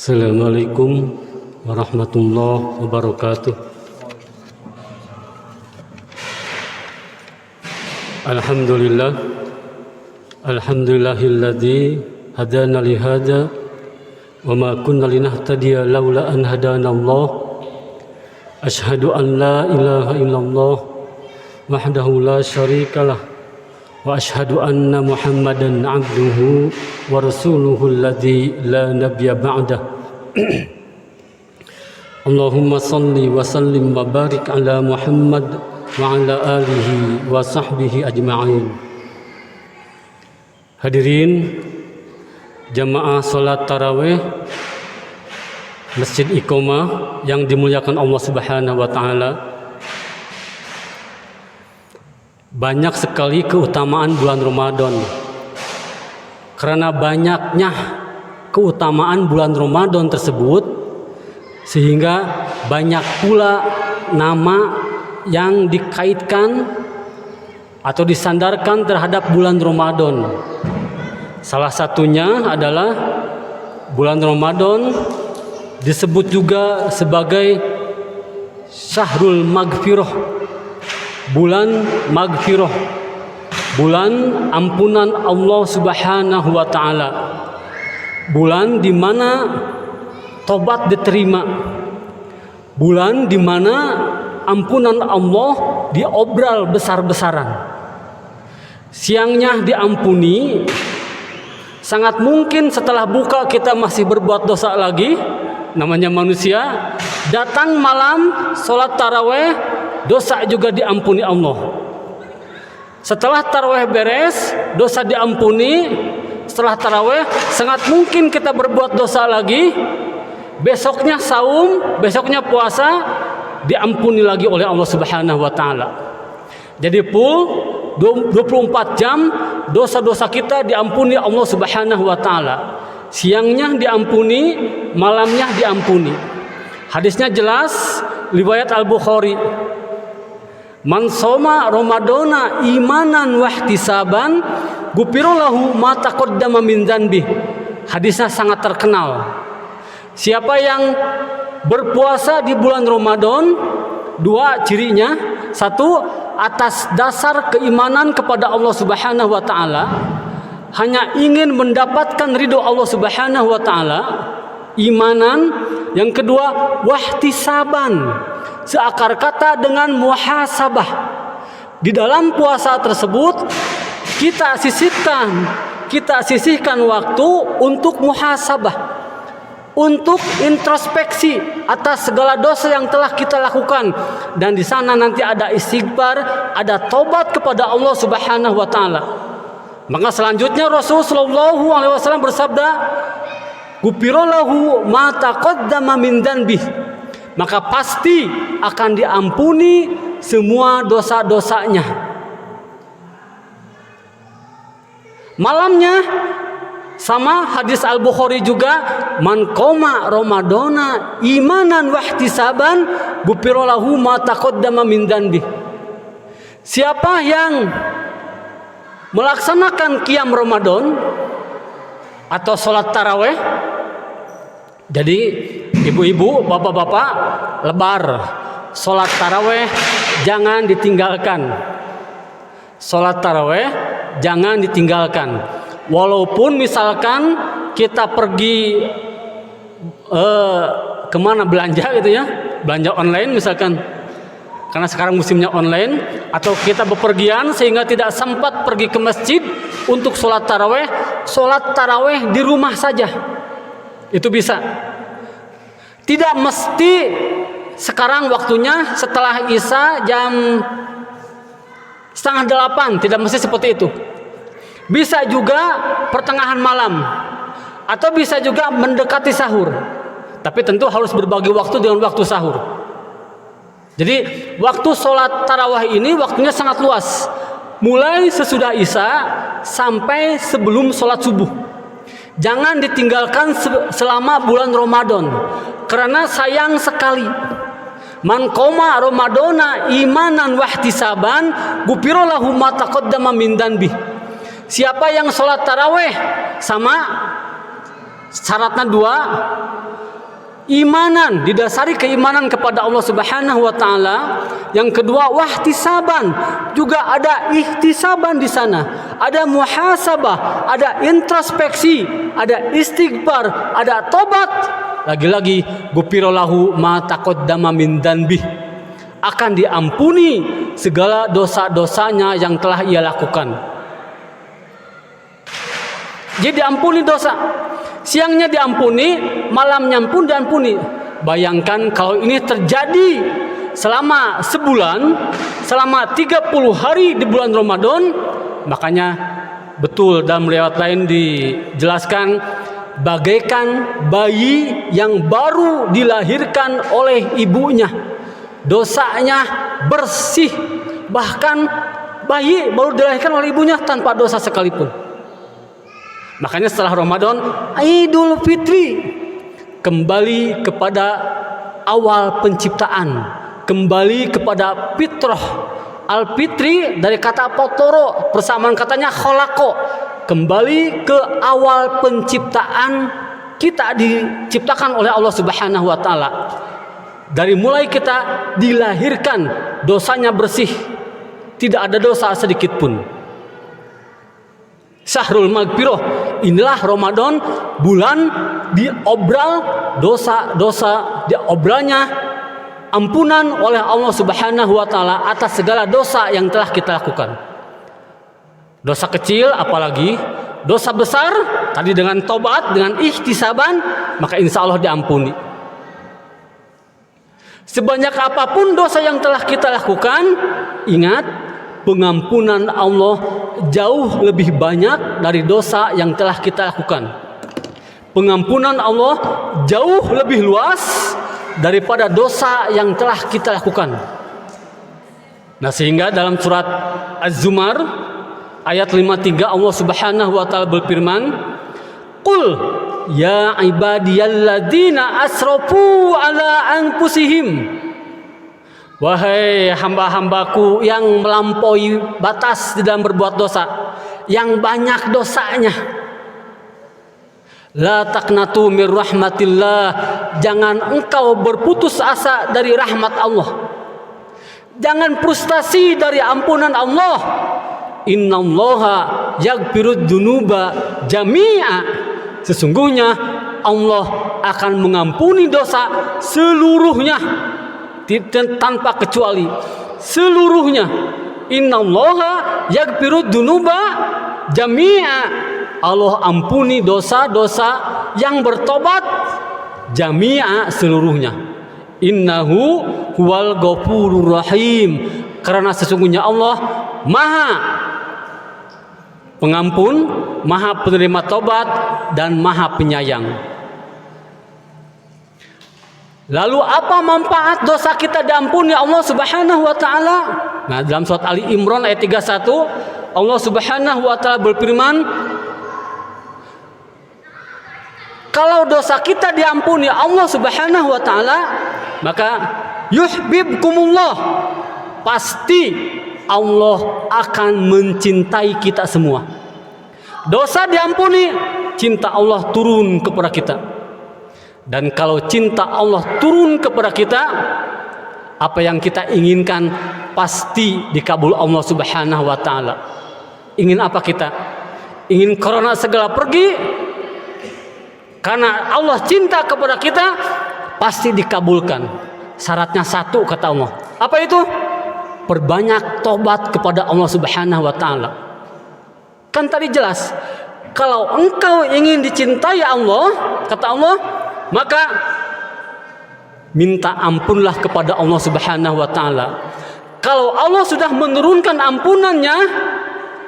Assalamualaikum warahmatullahi wabarakatuh. Alhamdulillah, alhamdulillahilladzi hadana li hadza wa ma kunna linahtadiya laula an hadana Allah. Asyhadu an la ilaha illallah wahdahu la syarikalah wa asyhadu anna Muhammadan abduhu wa rasuluhu alladzi la nabiyya ba'dah. Allahumma salli wa sallim wa barik ala Muhammad wa ala alihi wa sahbihi ajma'in. Hadirin jamaah salat tarawih Masjid Iqomah yang dimuliakan Allah Subhanahu wa taala. Banyak sekali keutamaan bulan Ramadan. Karena banyaknya keutamaan bulan Ramadan tersebut, sehingga banyak pula nama yang dikaitkan atau disandarkan terhadap bulan Ramadan. Salah satunya adalah bulan Ramadan disebut juga sebagai Syahrul Maghfirah, bulan Maghfirah, bulan ampunan Allah Subhanahu wa taala, bulan di mana tobat diterima, bulan di mana ampunan Allah diobral besar-besaran. Siangnya diampuni, sangat mungkin setelah buka kita masih berbuat dosa lagi, namanya manusia. Datang malam sholat taraweh, dosa juga diampuni Allah. Setelah taraweh beres, dosa diampuni. Setelah taraweh, sangat mungkin kita berbuat dosa lagi. Besoknya saum, besoknya puasa, diampuni lagi oleh Allah Subhanahu wa taala. Jadi full 24 jam dosa-dosa kita diampuni Allah Subhanahu wa taala. Siangnya diampuni, malamnya diampuni. Hadisnya jelas, riwayat Al-Bukhari. Man shoma Ramadana imanan wa ihtisaban ghufira lahu ma taqaddama min dzanbi. Hadisnya sangat terkenal. Siapa yang berpuasa di bulan Ramadan, dua cirinya. Satu, atas dasar keimanan kepada Allah Subhanahu wa taala, hanya ingin mendapatkan ridho Allah Subhanahu wa taala, imanan. Yang kedua, wahtisaban, seakar kata dengan muhasabah. Di dalam puasa tersebut kita sisihkan waktu untuk muhasabah, untuk introspeksi atas segala dosa yang telah kita lakukan, dan di sana nanti ada istighfar, ada taubat kepada Allah Subhanahu wa taala. Maka selanjutnya Rasulullah SAW bersabda, ghufira lahu ma taqaddama min dzanbi. Maka pasti akan diampuni semua dosa-dosanya. Malamnya sama hadis Al-Bukhari juga, man qoma Ramadana imanan wa ihtisaban ghufira lahu ma taqaddama min dzanbi. Siapa yang melaksanakan qiyam Ramadan atau sholat taraweh, jadi ibu-ibu, bapak-bapak, lebar, sholat taraweh jangan ditinggalkan. Sholat taraweh jangan ditinggalkan. Walaupun misalkan kita pergi kemana belanja gitu ya, belanja online misalkan, karena sekarang musimnya online, atau kita bepergian sehingga tidak sempat pergi ke masjid untuk sholat taraweh di rumah saja, itu bisa. Tidak mesti sekarang waktunya setelah Isya jam 7:30, tidak mesti seperti itu. Bisa juga pertengahan malam, atau bisa juga mendekati sahur. Tapi tentu harus berbagi waktu dengan waktu sahur. Jadi waktu sholat tarawih ini waktunya sangat luas, mulai sesudah Isya sampai sebelum sholat subuh. Jangan ditinggalkan selama bulan Ramadan, karena sayang sekali. Man qoma Ramadana imanan wa ihtisaban ghufira lahu ma taqaddama min dzanbi. Siapa yang sholat tarawih, sama syaratnya dua, imanan, didasari keimanan kepada Allah Subhanahu wa taala. Yang kedua, wahtisaban, juga ada ihtisaban di sana. Ada muhasabah, ada introspeksi, ada istighfar, ada tobat. Lagi-lagi gufira lahu ma taqaddama min dzanbih, akan diampuni segala dosa-dosanya yang telah ia lakukan. Jadi diampuni dosa. Siangnya diampuni, malamnya pun diampuni. Bayangkan kalau ini terjadi selama sebulan, selama 30 hari di bulan Ramadan. Makanya betul dalam riwayat lain dijelaskan, bagaikan bayi yang baru dilahirkan oleh ibunya. Dosanya bersih. Bahkan bayi baru dilahirkan oleh ibunya tanpa dosa sekalipun. Makanya setelah Ramadan, Idul Fitri, kembali kepada awal penciptaan, kembali kepada fitrah. Al-Fitri dari kata potoro, persamaan katanya kholako, kembali ke awal penciptaan. Kita diciptakan oleh Allah Subhanahu wa taala. Dari mulai kita dilahirkan, dosanya bersih, tidak ada dosa sedikit pun. Syahrul Maghfirah, inilah Ramadan, bulan diobral dosa-dosa, diobralnya ampunan oleh Allah Subhanahu wa taala atas segala dosa yang telah kita lakukan. Dosa kecil apalagi, dosa besar tadi dengan tobat, dengan ihtisaban, maka insya Allah diampuni. Sebanyak apapun dosa yang telah kita lakukan, ingat, pengampunan Allah jauh lebih banyak dari dosa yang telah kita lakukan. Pengampunan Allah jauh lebih luas daripada dosa yang telah kita lakukan. Nah, sehingga dalam surat Az-Zumar ayat 53 Allah Subhanahu wa taala berfirman, "Qul ya ibadiyalladzina asrafu ala anfusihim." Wahai hamba-hambaku yang melampaui batas di dalam berbuat dosa, yang banyak dosanya. La taqnatu mir rahmatillah, jangan engkau berputus asa dari rahmat Allah. Jangan frustasi dari ampunan Allah. Innallaha yaghfirud dzunuba jami'a. Sesungguhnya Allah akan mengampuni dosa seluruhnya, tanpa kecuali, seluruhnya. Innallaha yaghfirud dzunuba jami'a. Allah ampuni dosa-dosa yang bertobat jami'a, seluruhnya. Innahu huwal ghafurur rahim, karena sesungguhnya Allah Maha Pengampun, Maha Penerima tobat, dan Maha Penyayang. Lalu apa manfaat dosa kita diampuni Allah Subhanahu wa taala? Nah, dalam surat Ali Imran ayat 31 Allah Subhanahu wa taala berfirman, kalau dosa kita diampuni Allah Subhanahu wa taala, maka yuhibbukumullah, pasti Allah akan mencintai kita semua. Dosa diampuni, cinta Allah turun kepada kita. Dan kalau cinta Allah turun kepada kita, apa yang kita inginkan pasti dikabul Allah Subhanahu wa taala. Ingin apa kita? Ingin corona segala pergi? Karena Allah cinta kepada kita, pasti dikabulkan. Syaratnya satu, kata Allah. Apa itu? Perbanyak tobat kepada Allah Subhanahu wa taala. Kan tadi jelas, kalau engkau ingin dicintai Allah, kata Allah, maka minta ampunlah kepada Allah Subhanahu wa taala. Kalau Allah sudah menurunkan ampunannya,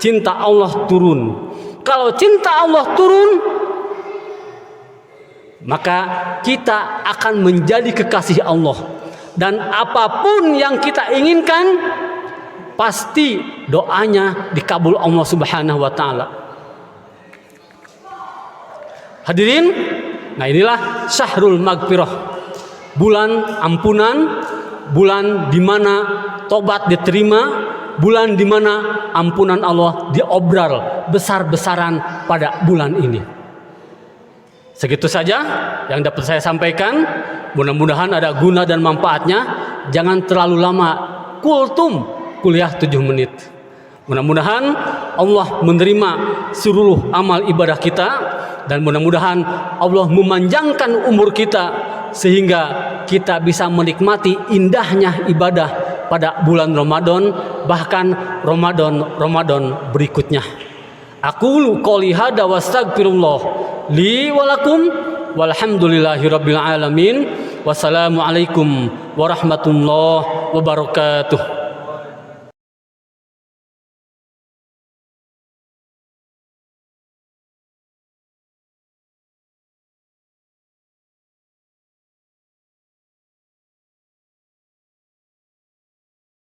cinta Allah turun. Kalau cinta Allah turun, maka kita akan menjadi kekasih Allah. Dan apapun yang kita inginkan, pasti doanya dikabul Allah Subhanahu wa taala. Hadirin, nah inilah Syahrul Maghfirah, bulan ampunan, bulan di mana tobat diterima, bulan di mana ampunan Allah diobral besar-besaran pada bulan ini. Segitu saja yang dapat saya sampaikan. Mudah-mudahan ada guna dan manfaatnya. Jangan terlalu lama. Kultum kuliah 7 menit. Mudah-mudahan Allah menerima seluruh amal ibadah kita, dan mudah-mudahan Allah memanjangkan umur kita sehingga kita bisa menikmati indahnya ibadah pada bulan Ramadan, bahkan Ramadan berikutnya. Aqulu qouli hadza wa astaghfirullah li wa lakum walhamdulillahirabbil alamin. Wassalamualaikum warahmatullahi wabarakatuh.